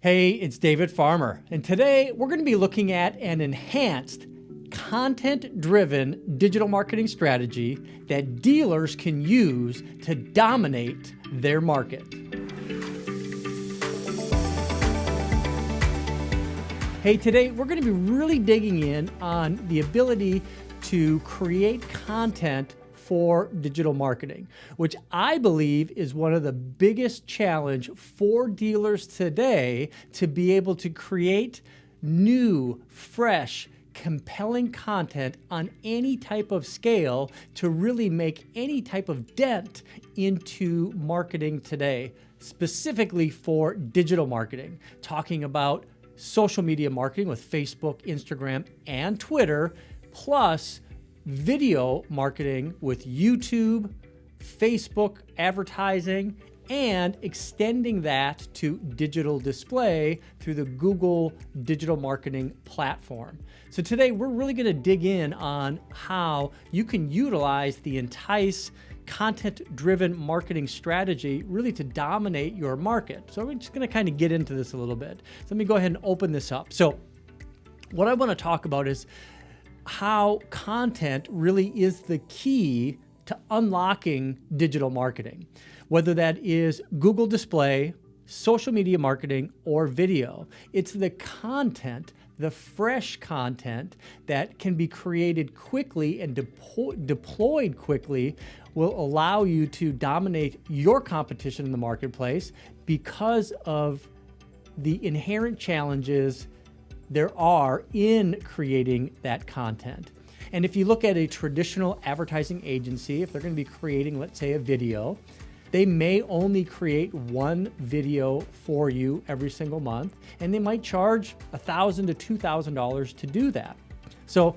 Hey, it's David Farmer, and today we're going to be looking at an enhanced, content-driven digital marketing strategy that dealers can use to dominate their market. Hey, today we're going to be really digging in on the ability to create content for digital marketing, which I believe is one of the biggest challenge for dealers today to be able to create new, fresh, compelling content on any type of scale to really make any type of dent into marketing today, specifically for digital marketing, talking about social media marketing with Facebook, Instagram, and Twitter, plus video marketing with YouTube, Facebook advertising, and extending that to digital display through the Google digital marketing platform. So today we're really going to dig in on how you can utilize the intice content-driven marketing strategy really to dominate your market. So we're just going to kind of get into this a little bit. So let me go ahead and open this up. So what I want to talk about is how content really is the key to unlocking digital marketing, whether that is Google display, social media marketing, or video. It's the content, the fresh content that can be created quickly and deployed quickly will allow you to dominate your competition in the marketplace because of the inherent challenges there are in creating that content. And if you look at a traditional advertising agency, if they're going to be creating, let's say, a video, they may only create one video for you every single month, and they might charge $1,000 to $2,000 to do that. So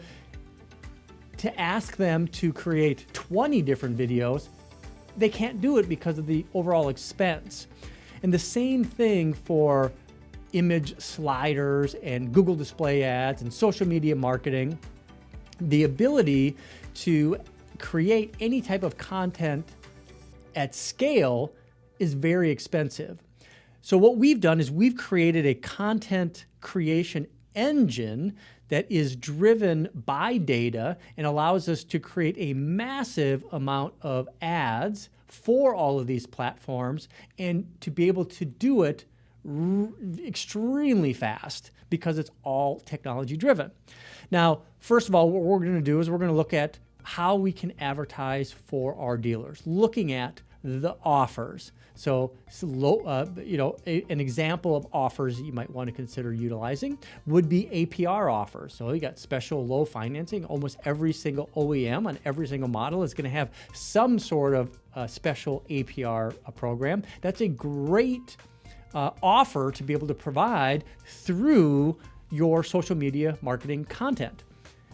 to ask them to create 20 different videos, they can't do it because of the overall expense. And the same thing for image sliders and Google display ads and social media marketing. The ability to create any type of content at scale is very expensive. So what we've done is we've created a content creation engine that is driven by data and allows us to create a massive amount of ads for all of these platforms and to be able to do it extremely fast because it's all technology driven. Now, first of all, what we're going to do is we're going to look at how we can advertise for our dealers, looking at the offers. So, an example of offers that you might want to consider utilizing would be APR offers. So you got special low financing. Almost every single OEM on every single model is going to have some sort of special APR program. That's a great offer to be able to provide through your social media marketing content.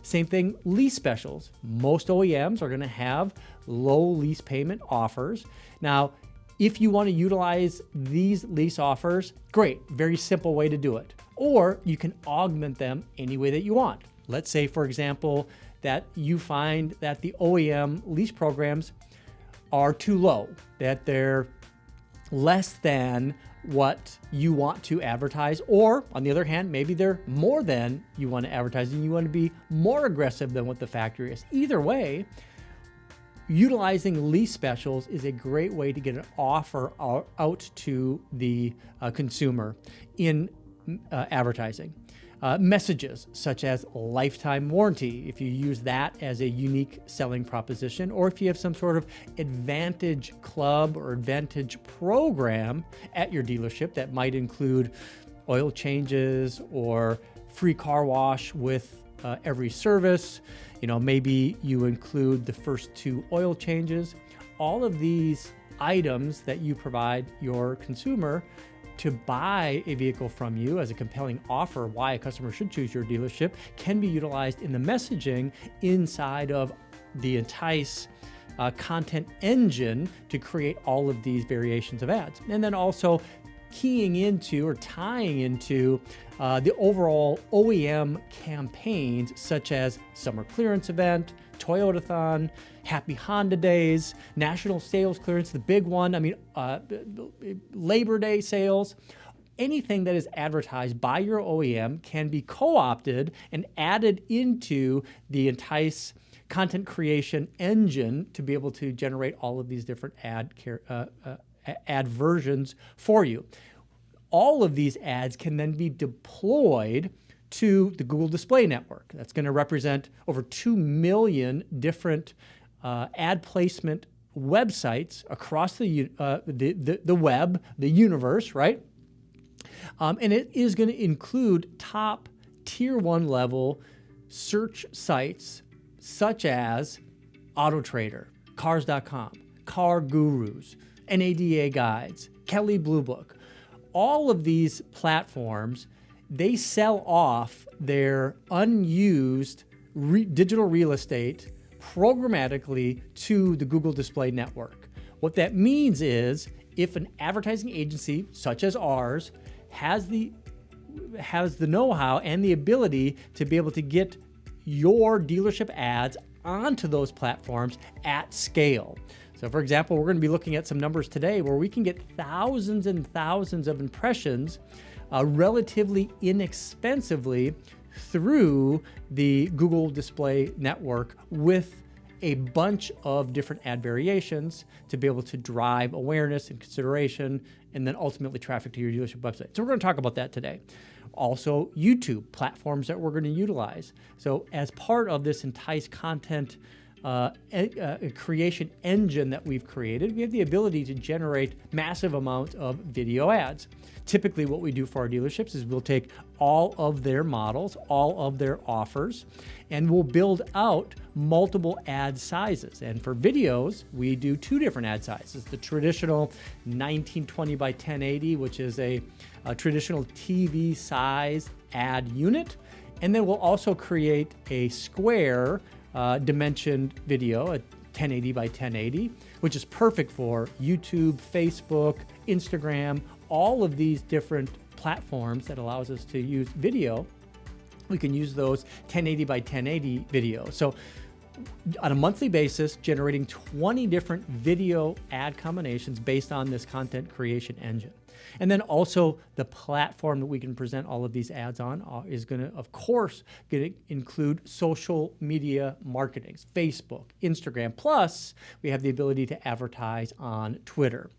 Same thing, lease specials. Most OEMs are going to have low lease payment offers. Now, if you want to utilize these lease offers, great, very simple way to do it. Or you can augment them any way that you want. Let's say, for example, that you find that the OEM lease programs are too low, that they're less than what you want to advertise, or on the other hand, maybe they're more than you want to advertise and you want to be more aggressive than what the factory is. Either way, utilizing lease specials is a great way to get an offer out to the consumer in advertising. Messages such as lifetime warranty, if you use that as a unique selling proposition, or if you have some sort of advantage club or advantage program at your dealership that might include oil changes or free car wash with every service. Maybe you include the first 2 oil changes. All of these items that you provide your consumer to buy a vehicle from you as a compelling offer why a customer should choose your dealership can be utilized in the messaging inside of the intice content engine to create all of these variations of ads. And then also keying into or tying into the overall OEM campaigns such as Summer Clearance Event, Toyotathon, Happy Honda Days, National Sales Clearance, the big one, Labor Day sales. anything that is advertised by your OEM can be co-opted and added into the intice content creation engine to be able to generate all of these different ad versions for you. All of these ads can then be deployed to the Google Display Network. That's going to represent over 2 million different ad placement websites across the web, the universe, right? And it is going to include top tier 1 level search sites such as AutoTrader, Cars.com, Car Gurus, NADA Guides, Kelley Blue Book. All of these platforms, they sell off their unused digital real estate programmatically to the Google Display Network. What that means is if an advertising agency such as ours has the know-how and the ability to be able to get your dealership ads onto those platforms at scale. So for example, we're going to be looking at some numbers today where we can get thousands and thousands of impressions relatively inexpensively through the Google Display Network with a bunch of different ad variations to be able to drive awareness and consideration and then ultimately traffic to your dealership website. So we're going to talk about that today. Also, YouTube, platforms that we're going to utilize. So as part of this intice content creation engine that we've created, we have the ability to generate massive amounts of video ads. Typically what we do for our dealerships is we'll take all of their models, all of their offers, and we'll build out multiple ad sizes. And for videos, we do 2 different ad sizes. The traditional 1920 by 1080, which is a traditional TV size ad unit. And then we'll also create a square dimensioned video, a 1080 by 1080, which is perfect for YouTube, Facebook, Instagram, all of these different platforms that allows us to use video. We can use those 1080 by 1080 videos. So on a monthly basis, generating 20 different video ad combinations based on this content creation engine. And then also the platform that we can present all of these ads on is going to, of course, include social media marketing, Facebook, Instagram, plus we have the ability to advertise on Twitter.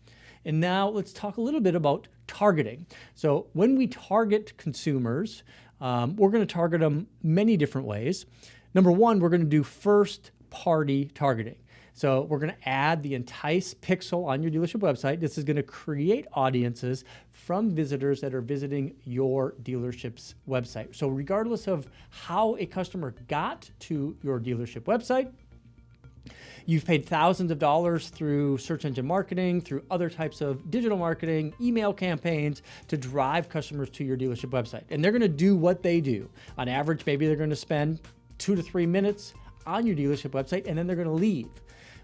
And now let's talk a little bit about targeting. So when we target consumers, we're going to target them many different ways. Number one, we're going to do first-party targeting. So we're going to add the intice pixel on your dealership website. This is going to create audiences from visitors that are visiting your dealership's website. So regardless of how a customer got to your dealership website, you've paid thousands of dollars through search engine marketing, through other types of digital marketing, email campaigns to drive customers to your dealership website. And they're going to do what they do. On average, maybe they're going to spend 2 to 3 minutes on your dealership website, and then they're going to leave.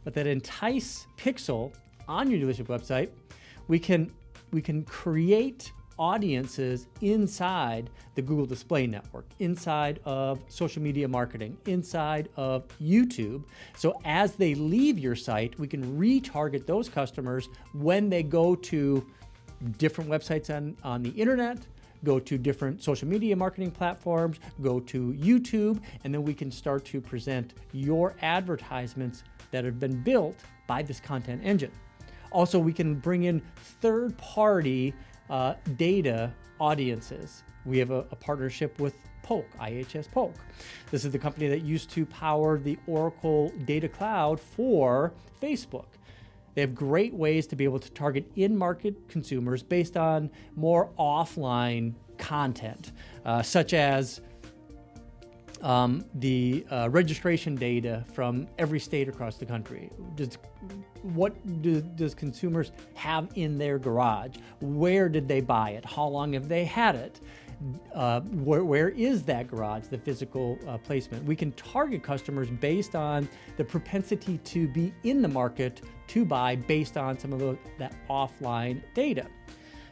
But that intice pixel on your dealership website, we can create audiences inside the Google Display Network, inside of social media marketing, inside of YouTube. So as they leave your site, we can retarget those customers when they go to different websites on the internet, go to different social media marketing platforms, go to YouTube, and then we can start to present your advertisements that have been built by this content engine. Also, we can bring in third-party data audiences. We have a partnership with Polk, IHS Polk. This is the company that used to power the Oracle Data Cloud for Facebook. They have great ways to be able to target in-market consumers based on more offline content, such as the registration data from every state across the country. What does consumers have in their garage? Where did they buy it? How long have they had it? Where is that garage, the physical placement? We can target customers based on the propensity to be in the market to buy based on some of that offline data.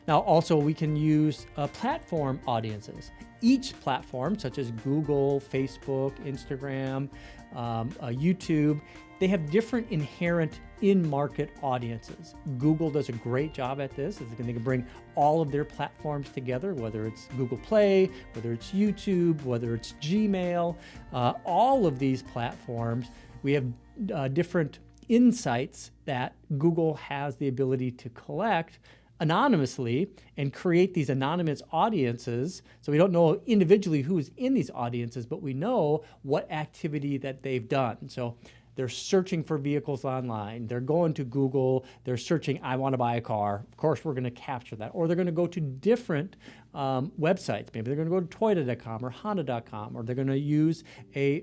Now, also, we can use platform audiences. Each platform, such as Google, Facebook, Instagram, YouTube, they have different inherent in-market audiences. Google does a great job at this. They can bring all of their platforms together, whether it's Google Play, whether it's YouTube, whether it's Gmail, all of these platforms. We have different insights that Google has the ability to collect anonymously and create these anonymous audiences. So we don't know individually who's in these audiences, but we know what activity that they've done. So they're searching for vehicles online. They're going to Google. They're searching, I want to buy a car. Of course, we're going to capture that. Or they're going to go to different websites. Maybe they're going to go to Toyota.com or Honda.com, or they're going to use a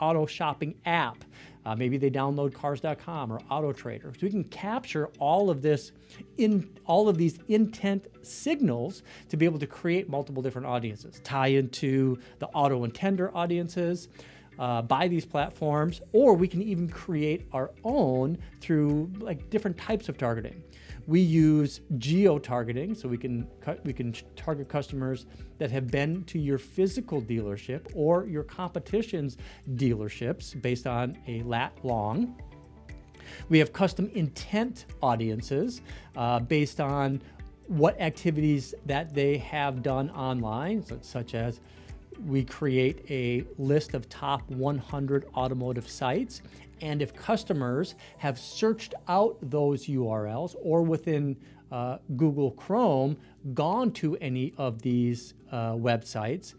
auto shopping app. Maybe they download Cars.com or AutoTrader. So we can capture all of these intent signals to be able to create multiple different audiences, tie into the auto intender audiences by these platforms, or we can even create our own through like different types of targeting. We use geo-targeting, so we can target customers that have been to your physical dealership or your competition's dealerships based on a lat long. We have custom intent audiences based on what activities that they have done online, such as we create a list of top 100 automotive sites. And if customers have searched out those URLs or within Google Chrome gone to any of these websites,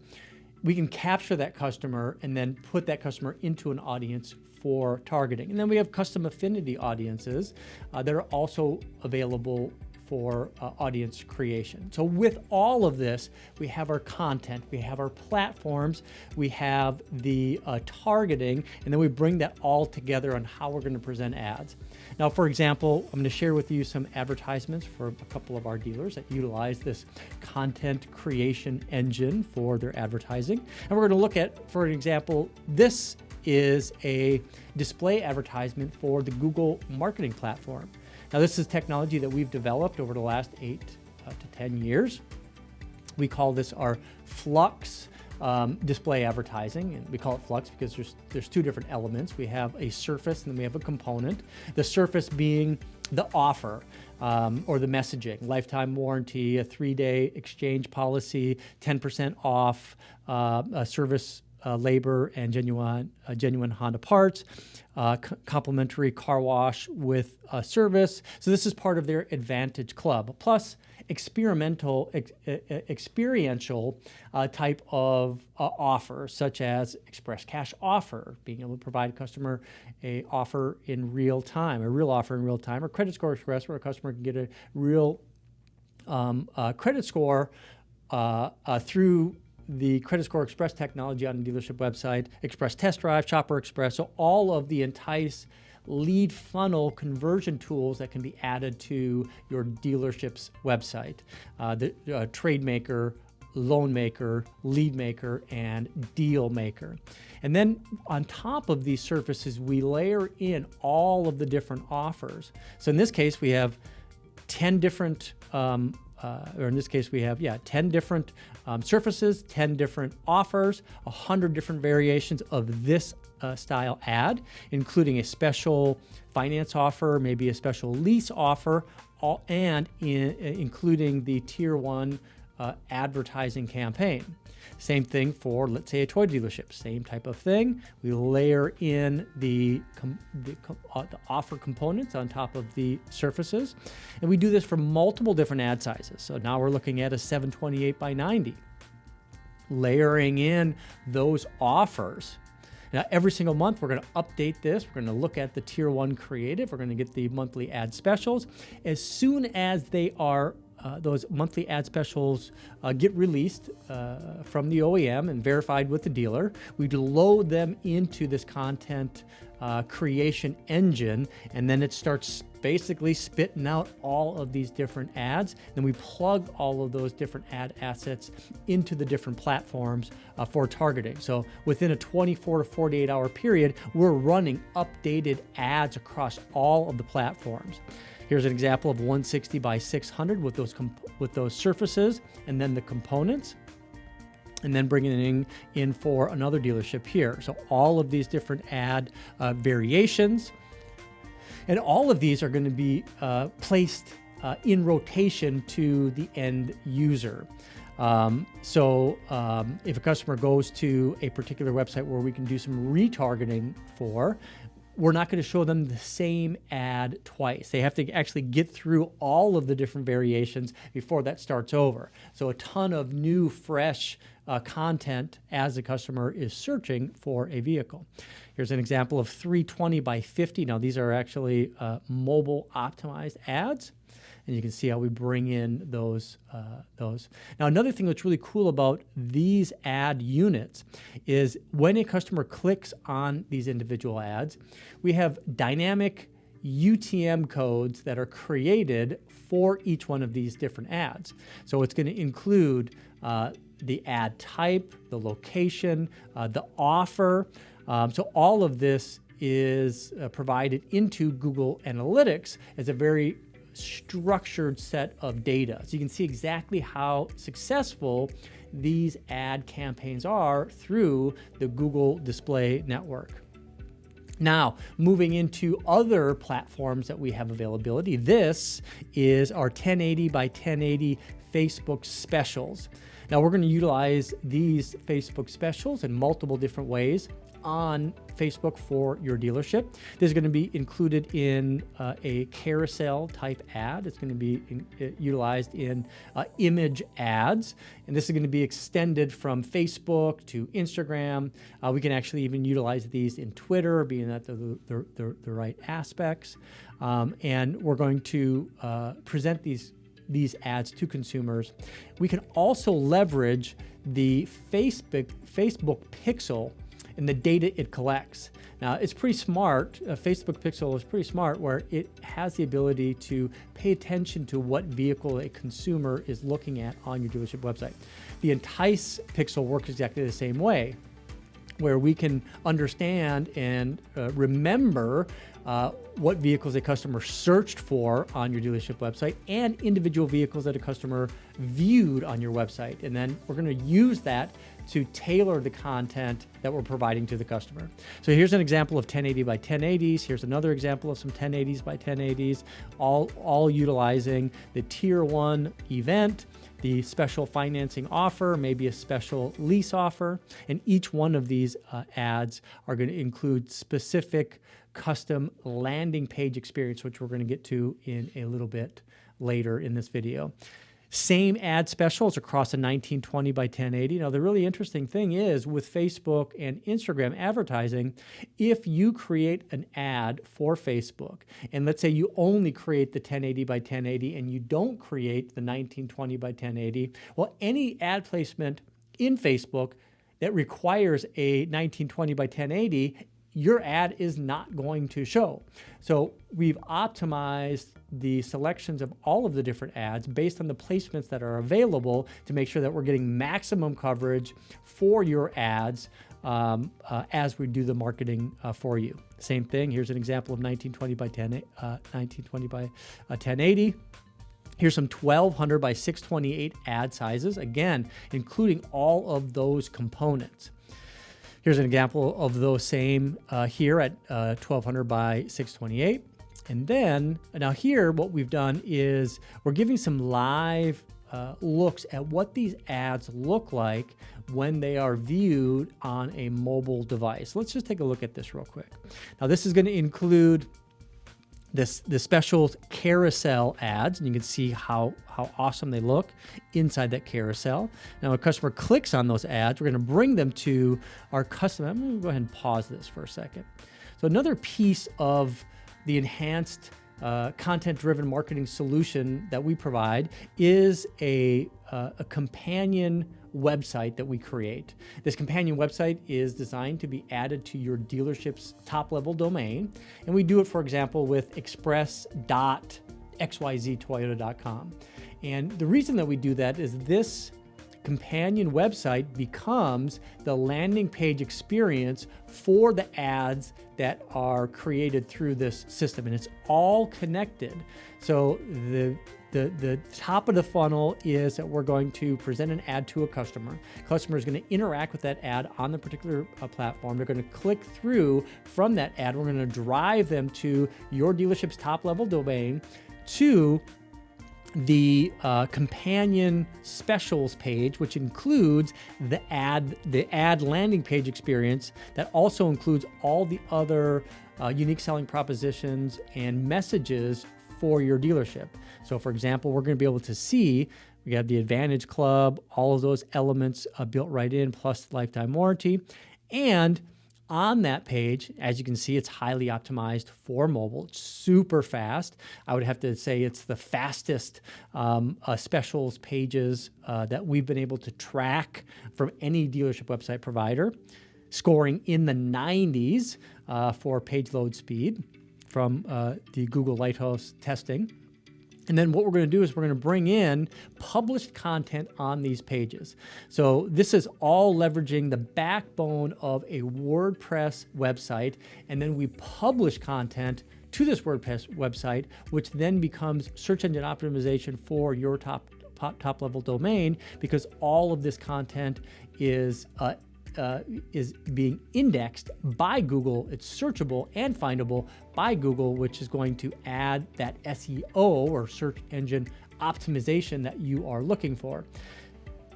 we can capture that customer and then put that customer into an audience for targeting. And then we have custom affinity audiences that are also available for audience creation. So with all of this, we have our content, we have our platforms, we have the targeting, and then we bring that all together on how we're going to present ads. Now, for example, I'm going to share with you some advertisements for a couple of our dealers that utilize this content creation engine for their advertising. And we're going to look at, for example, this is a display advertisement for the Google marketing platform. Now, this is technology that we've developed over the last 8 to 10 years. We call this our Flux display advertising, and we call it Flux because there's two different elements. We have a surface and then we have a component. The surface being the offer or the messaging, lifetime warranty, a 3-day exchange policy, 10% off, service labor and genuine Honda parts, complimentary car wash with service. So this is part of their Advantage Club, plus experiential type of offer, such as express cash offer, being able to provide a customer a offer in real time, a real offer in real time, or credit score express, where a customer can get a real credit score through the Credit Score Express technology on the dealership website, Express Test Drive, Shopper Express, so all of the Entice lead funnel conversion tools that can be added to your dealership's website. The Trade Maker, Loan Maker, Lead Maker, and Deal Maker. And then on top of these surfaces, we layer in all of the different offers. So in this case, we have 10 different or in this case, we have 10 different surfaces, 10 different offers, 100 different variations of this style ad, including a special finance offer, maybe a special lease offer, including the Tier 1 advertising campaign. Same thing for, let's say, a toy dealership. Same type of thing. We layer in the offer components on top of the surfaces. And we do this for multiple different ad sizes. So now we're looking at a 728 by 90. Layering in those offers. Now, every single month, we're going to update this. We're going to look at the Tier 1 creative. We're going to get the monthly ad specials. As soon as they are those monthly ad specials get released from the OEM and verified with the dealer, we load them into this content creation engine, and then it starts basically spitting out all of these different ads. Then we plug all of those different ad assets into the different platforms for targeting. So within a 24 to 48 hour period, we're running updated ads across all of the platforms. Here's an example of 160 by 600 with those surfaces and then the components. and then bringing it in for another dealership here. So all of these different ad variations, and all of these are going to be placed in rotation to the end user. If a customer goes to a particular website where we can do some retargeting for, we're not going to show them the same ad twice. They have to actually get through all of the different variations before that starts over. So a ton of new, fresh content as the customer is searching for a vehicle. Here's an example of 320 by 50. Now these are actually mobile optimized ads. And you can see how we bring in those. Now, another thing that's really cool about these ad units is when a customer clicks on these individual ads, we have dynamic UTM codes that are created for each one of these different ads. So it's going to include the ad type, the location, the offer. So all of this is provided into Google Analytics as a very structured set of data. So you can see exactly how successful these ad campaigns are through the Google Display Network. Now, moving into other platforms that we have availability, this is our 1080 by 1080 Facebook specials. Now, we're going to utilize these Facebook specials in multiple different ways on Facebook for your dealership. This is going to be included in a carousel type ad. It's going to be utilized in image ads, and this is going to be extended from Facebook to Instagram. We can actually even utilize these in Twitter, being that the right aspects. And we're going to present these ads to consumers. We can also leverage the Facebook pixel and the data it collects. Now, it's pretty smart. Facebook Pixel is pretty smart where it has the ability to pay attention to what vehicle a consumer is looking at on your dealership website. The intice pixel works exactly the same way, where we can understand and remember what vehicles a customer searched for on your dealership website and individual vehicles that a customer viewed on your website. And then we're going to use that to tailor the content that we're providing to the customer. So here's an example of 1080 by 1080s. Here's another example of some 1080s by 1080s, all utilizing the Tier 1 event, the special financing offer, maybe a special lease offer. And each one of these ads are going to include specific custom landing page experience, which we're going to get to in a little bit later in this video. Same ad specials across a 1920 by 1080. Now, the really interesting thing is with Facebook and Instagram advertising, if you create an ad for Facebook, and let's say you only create the 1080 by 1080 and you don't create the 1920 by 1080, well, any ad placement in Facebook that requires a 1920 by 1080, your ad is not going to show. So we've optimized the selections of all of the different ads based on the placements that are available to make sure that we're getting maximum coverage for your ads as we do the marketing for you. Same thing, here's an example of 1920 by 1080. Here's some 1200 by 628 ad sizes, again, including all of those components. Here's an example of those same here at 1200 by 628. And then, now here, what we've done is we're giving some live looks at what these ads look like when they are viewed on a mobile device. Let's just take a look at this real quick. Now, this is going to include the special carousel ads, and you can see how awesome they look inside that carousel. Now, when a customer clicks on those ads, we're going to bring them to our customer. I'm going to go ahead and pause this for a second. So another piece of the enhanced content-driven marketing solution that we provide is a companion website that we create. This companion website is designed to be added to your dealership's top-level domain, and we do it, for example, with express.xyztoyota.com. And the reason that we do that is this companion website becomes the landing page experience for the ads that are created through this system, and it's all connected. So the the top of the funnel is that we're going to present an ad to a customer. Customer is going to interact with that ad on the particular platform. They're going to click through from that ad. We're going to drive them to your dealership's top level domain, to the companion specials page, which includes the ad landing page experience that also includes all the other unique selling propositions and messages for your dealership. So for example, we're going to be able to see we have the Advantage Club, all of those elements built right in, plus lifetime warranty. And on that page, as you can see, it's highly optimized for mobile. It's super fast. I would have to say it's the fastest specials pages that we've been able to track from any dealership website provider, scoring in the 90s for page load speed from the Google Lighthouse testing. And then what we're going to do is we're going to bring in published content on these pages. So this is all leveraging the backbone of a WordPress website. And then we publish content to this WordPress website, which then becomes search engine optimization for your top level domain, because all of this content is being indexed by Google. It's searchable and findable by Google, which is going to add that SEO or search engine optimization that you are looking for.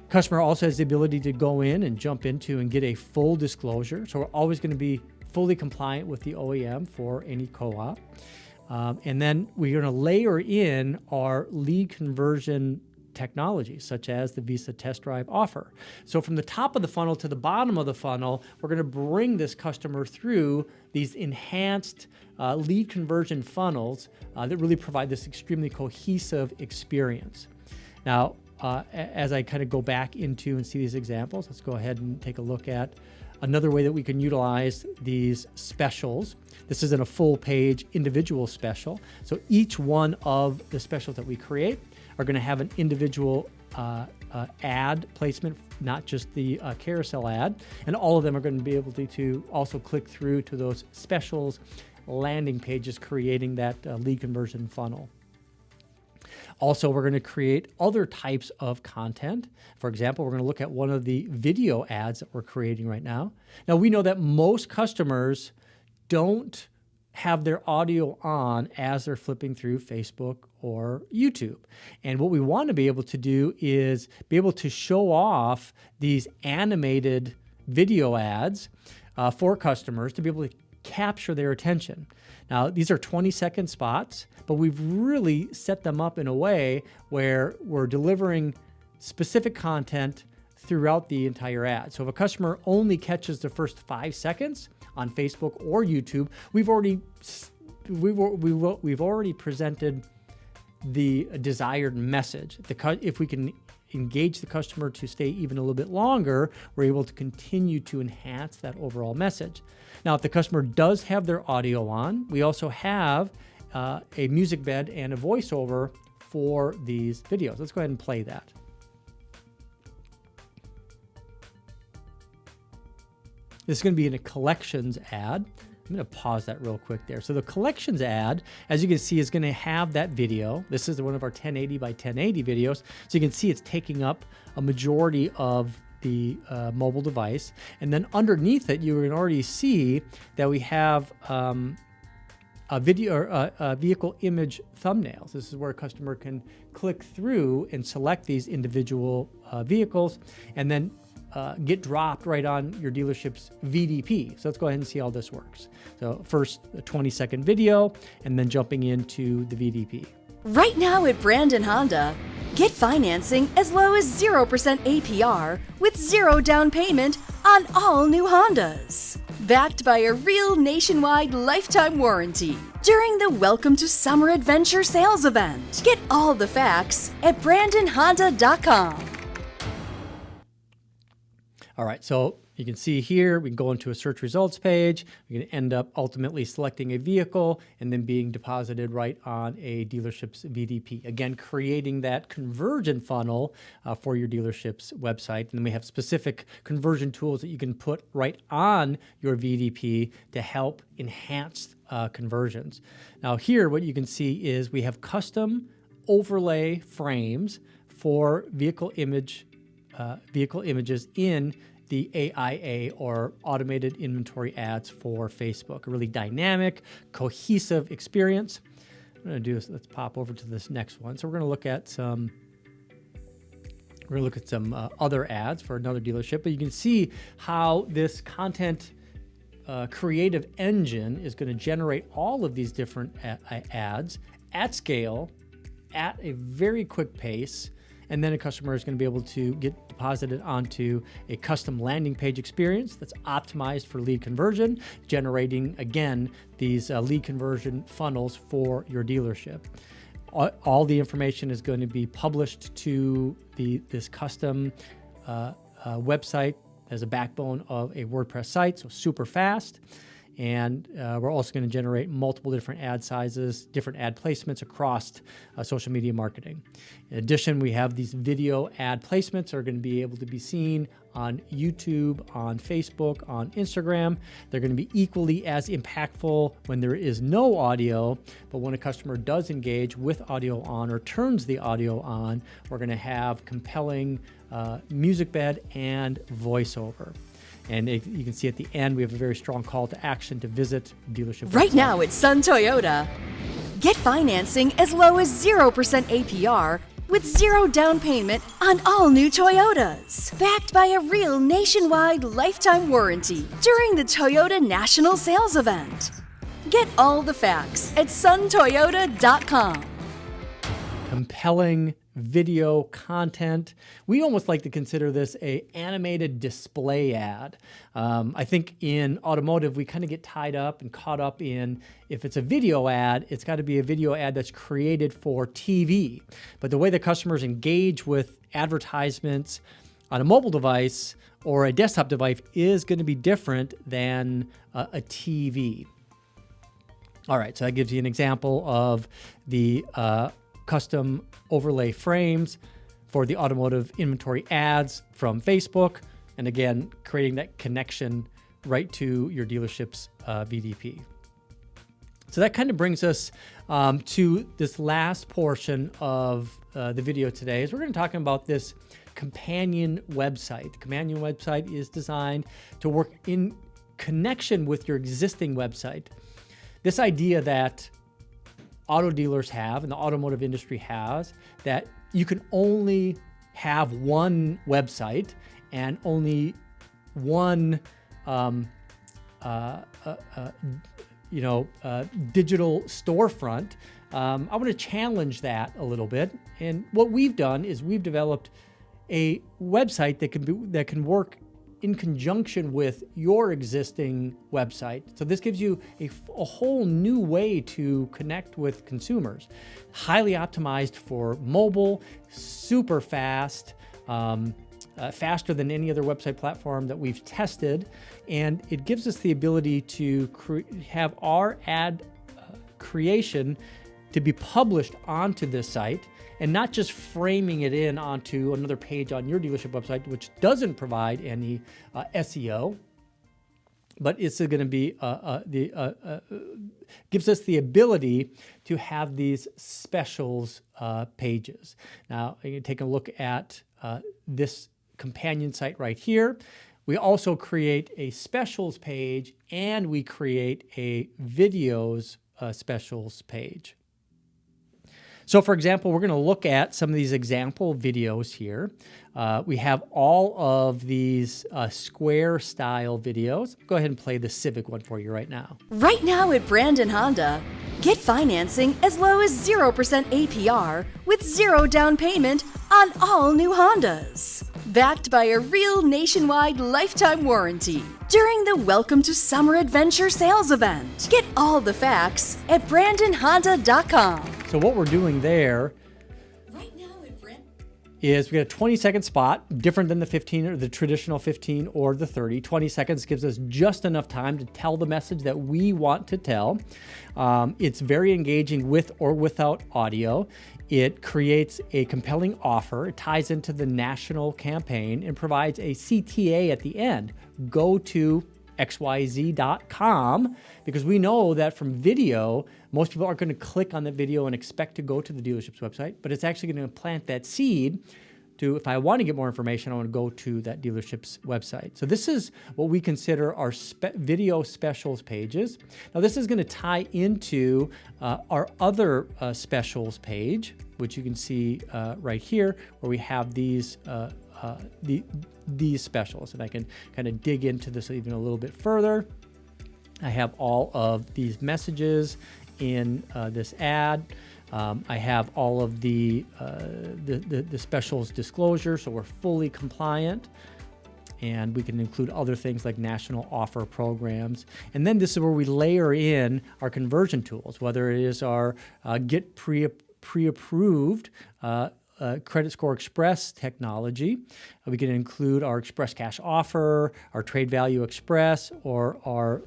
Customer also has the ability to go in and jump into and get a full disclosure. So we're always going to be fully compliant with the OEM for any co-op. And then we're going to layer in our lead conversion technology, such as the Visa Test Drive offer. So from the top of the funnel to the bottom of the funnel, we're going to bring this customer through these enhanced lead conversion funnels that really provide this extremely cohesive experience. Now, as I kind of go back into and see these examples, let's go ahead and take a look at another way that we can utilize these specials. This isn't a full page individual special. So each one of the specials that we create are going to have an individual ad placement, not just the carousel ad. And all of them are going to be able to also click through to those specials landing pages, creating that lead conversion funnel. Also, we're going to create other types of content. For example, we're going to look at one of the video ads that we're creating right now. Now, we know that most customers don't have their audio on as they're flipping through Facebook or YouTube. And what we want to be able to do is be able to show off these animated video ads for customers to be able to capture their attention. Now, these are 20-second spots, but we've really set them up in a way where we're delivering specific content throughout the entire ad. So if a customer only catches the first 5 seconds on Facebook or YouTube, we've already presented the desired message. If we can engage the customer to stay even a little bit longer, we're able to continue to enhance that overall message. Now, if the customer does have their audio on, we also have a music bed and a voiceover for these videos. Let's go ahead and play that. This is going to be in a collections ad. I'm going to pause that real quick there. So the collections ad, as you can see, is going to have that video. This is one of our 1080 by 1080 videos. So you can see it's taking up a majority of the mobile device. And then underneath it, you can already see that we have a vehicle image thumbnails. This is where a customer can click through and select these individual vehicles and then get dropped right on your dealership's VDP. So let's go ahead and see how this works. So first, a 20-second video, and then jumping into the VDP. Right now at Brandon Honda, get financing as low as 0% APR with 0 down payment on all new Hondas. Backed by a real nationwide lifetime warranty during the Welcome to Summer Adventure sales event. Get all the facts at BrandonHonda.com. All right, so you can see here, we can go into a search results page. We can end up ultimately selecting a vehicle and then being deposited right on a dealership's VDP. Again, creating that conversion funnel for your dealership's website. And then we have specific conversion tools that you can put right on your VDP to help enhance conversions. Now here, what you can see is we have custom overlay frames for vehicle images in the AIA, or automated inventory ads for Facebook. A really dynamic, cohesive experience. What I'm going to do is let's pop over to this next one. So we're going to look at some other ads for another dealership, but you can see how this content creative engine is going to generate all of these different ads at scale, at a very quick pace, and then a customer is going to be able to get deposited onto a custom landing page experience that's optimized for lead conversion, generating, again, these lead conversion funnels for your dealership. All the information is going to be published to this custom website as a backbone of a WordPress site, so super fast. And we're also going to generate multiple different ad sizes, different ad placements across social media marketing. In addition, we have these video ad placements that are going to be able to be seen on YouTube, on Facebook, on Instagram. They're going to be equally as impactful when there is no audio, but when a customer does engage with audio on or turns the audio on, we're going to have compelling music bed and voiceover. And you can see at the end, we have a very strong call to action to visit dealership. Right now at Sun Toyota, get financing as low as 0% APR with zero down payment on all new Toyotas. Backed by a real nationwide lifetime warranty during the Toyota National Sales Event. Get all the facts at suntoyota.com. Compelling video content. We almost like to consider this a animated display ad. I think in automotive, we kind of get tied up and caught up in, if it's a video ad, it's got to be a video ad that's created for TV. But the way the customers engage with advertisements on a mobile device or a desktop device is going to be different than a TV. All right, so that gives you an example of the custom overlay frames for the automotive inventory ads from Facebook. And again, creating that connection right to your dealership's VDP. So that kind of brings us to this last portion of the video today, is we're going to talk about this companion website. The companion website is designed to work in connection with your existing website. This idea that auto dealers have and the automotive industry has, that you can only have one website and only one digital storefront. I want to challenge that a little bit. And what we've done is we've developed a website that can work in conjunction with your existing website. So this gives you a whole new way to connect with consumers. Highly optimized for mobile, super fast, faster than any other website platform that we've tested. And it gives us the ability to have our ad creation to be published onto this site, and not just framing it in onto another page on your dealership website, which doesn't provide any SEO, but it's going to be gives us the ability to have these specials pages. Now, you can take a look at this companion site right here. We also create a specials page, and we create a videos specials page. So for example, we're going to look at some of these example videos here. We have all of these square style videos. Go ahead and play the Civic one for you right now. Right now at Brandon Honda, get financing as low as 0% APR with zero down payment on all new Hondas. Backed by a real nationwide lifetime warranty during the Welcome to Summer Adventure sales event. Get all the facts at brandonhonda.com. So what we're doing there is we got a 20-second spot, different than the 15 or the traditional 15 or the 30. 20 seconds gives us just enough time to tell the message that we want to tell. It's very engaging with or without audio. It creates a compelling offer. It ties into the national campaign and provides a CTA at the end. Go to xyz.com, because we know that from video, most people aren't going to click on the video and expect to go to the dealership's website, but it's actually going to plant that seed to, if I want to get more information, I want to go to that dealership's website. So this is what we consider our video specials pages. Now this is going to tie into our other specials page, which you can see right here, where we have these specials, and I can kind of dig into this even a little bit further. I have all of these messages in this ad. I have all of the specials disclosure, so we're fully compliant, and we can include other things like national offer programs. And then this is where we layer in our conversion tools, whether it is our get pre-approved Credit Score Express technology. We can include our Express Cash Offer, our Trade Value Express, or our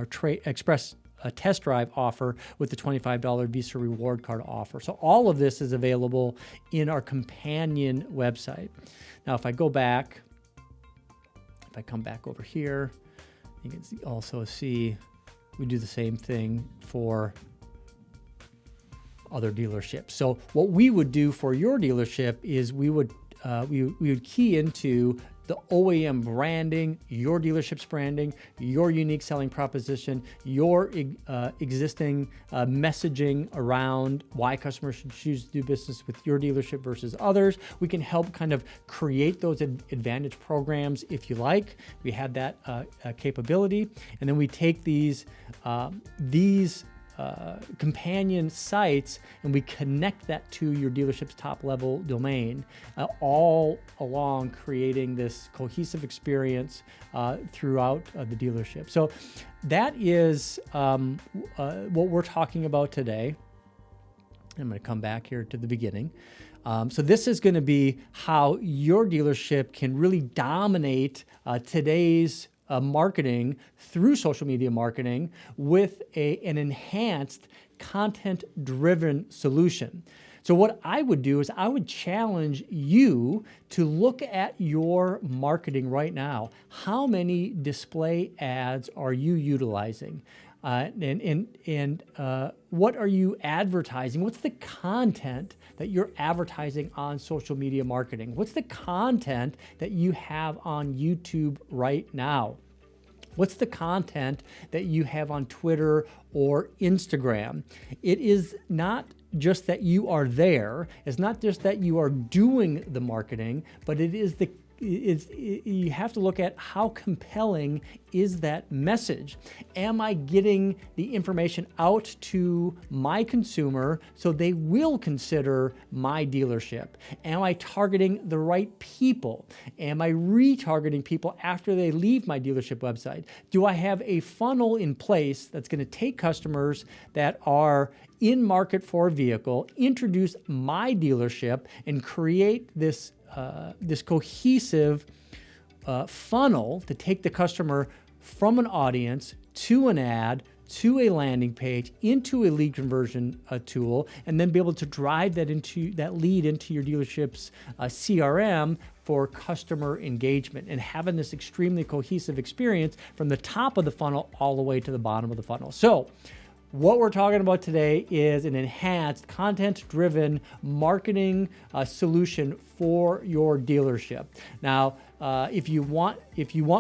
Trade Express test drive offer with the $25 Visa reward card offer. So all of this is available in our companion website. Now, if I go back, if I come back over here, you can also see we do the same thing for other dealerships. So what we would do for your dealership is we would key into the OEM branding, your dealership's branding, your unique selling proposition, your existing messaging around why customers should choose to do business with your dealership versus others. We can help kind of create those advantage programs if you like. We have that capability, and then we take these companion sites and we connect that to your dealership's top level domain, all along creating this cohesive experience throughout the dealership. So that is what we're talking about today. I'm going to come back here to the beginning. So this is going to be how your dealership can really dominate today's marketing through social media marketing with an enhanced content-driven solution. So what I would do is I would challenge you to look at your marketing right now. How many display ads are you utilizing? And what are you advertising? What's the content that you're advertising on social media marketing? What's the content that you have on YouTube right now? What's the content that you have on Twitter or Instagram? It is not just that you are there. It's not just that you are doing the marketing, but it is you have to look at how compelling is that message. Am I getting the information out to my consumer so they will consider my dealership? Am I targeting the right people? Am I retargeting people after they leave my dealership website? Do I have a funnel in place that's going to take customers that are in market for a vehicle, introduce my dealership, and create this cohesive funnel to take the customer from an audience to an ad to a landing page into a lead conversion tool, and then be able to drive that lead into your dealership's CRM for customer engagement, and having this extremely cohesive experience from the top of the funnel all the way to the bottom of the funnel. So what we're talking about today is an enhanced content-driven marketing solution for your dealership. Now, if you want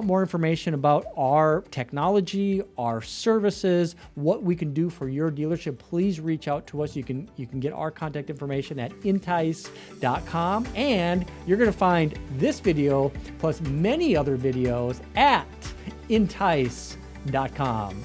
more information about our technology, our services, what we can do for your dealership, please reach out to us. You can get our contact information at intice.com, and you're going to find this video plus many other videos at intice.com.